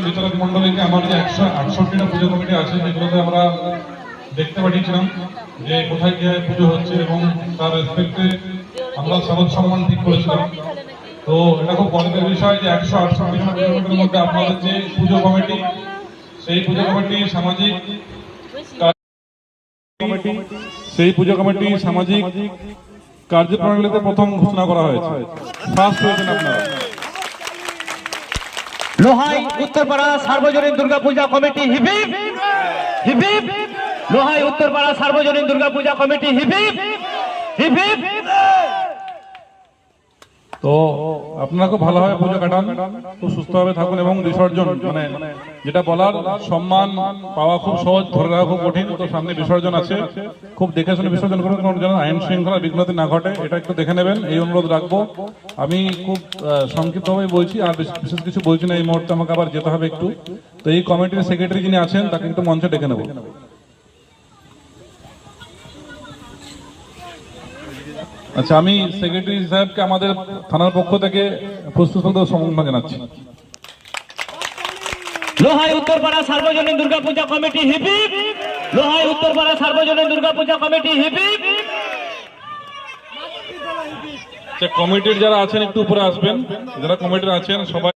বিচারক মন্ডলীকে আমার যে 168টা পুজো কমিটি আছে যেগুলোতে আমরা দেখতে পাঠিয়েছিলাম যে কোথায় কিভাবে পুজো হচ্ছে এবং তার রেসপেক্টে আমরা সনদ সম্মান ঠিক করেছিলাম। তো এটা খুব গর্বের বিষয় যে 168 জন পুজো কমিটির মধ্যে আপনাদের যে পুজো কমিটি, সেই পুজো কমিটি সামাজিক কার্যপ্রণালীতে প্রথম ঘোষণা করা হয়েছে। ফার্স্ট হয়েছেন আপনারা। লোহাই উত্তরপাড়া সার্বজনীন দুর্গাপূজা কমিটি হিবিব হিবিব। লোহাই উত্তরপাড়া সার্বজনীন দুর্গাপূজা কমিটি হিবিব হিবিব। তো আপনারা খুব ভালোভাবে পুজো কাটান, খুব সুস্থভাবে থাকুন এবং বিসর্জন মানে যেটা বলার সম্মান পাওয়া খুব সহজ, ধরে রাখা খুব কঠিন। তো সামনে বিসর্জন আছে, খুব দেখে শুনে বিসর্জন করুন, কারণ যেন আইন শৃঙ্খলা বিঘ্নতি না ঘটে এটা একটু দেখে নেবেন, এই অনুরোধ রাখবো। আমি খুব সংক্ষিপ্তভাবে বলছি, আর বিশেষ কিছু বলছি না এই মুহূর্তে, আমাকে আবার যেতে হবে একটু। তো এই কমিটির সেক্রেটারি যিনি আছেন তাকে একটু মঞ্চে ডেকে নেব। আচ্ছা, আমি সেক্রেটারি সাহেবকে আমাদের থানার পক্ষ থেকে প্রস্তুত সম্মান জানাচ্ছি। লোহাই উত্তরপাড়া সার্বজনীন দুর্গাপূজা কমিটি হিবিব। লোহাই উত্তরপাড়া সার্বজনীন দুর্গাপূজা কমিটি হিবিব। কমিটির যারা আছেন একটু উপরে আসবেন, যারা কমিটির আছেন সবাই।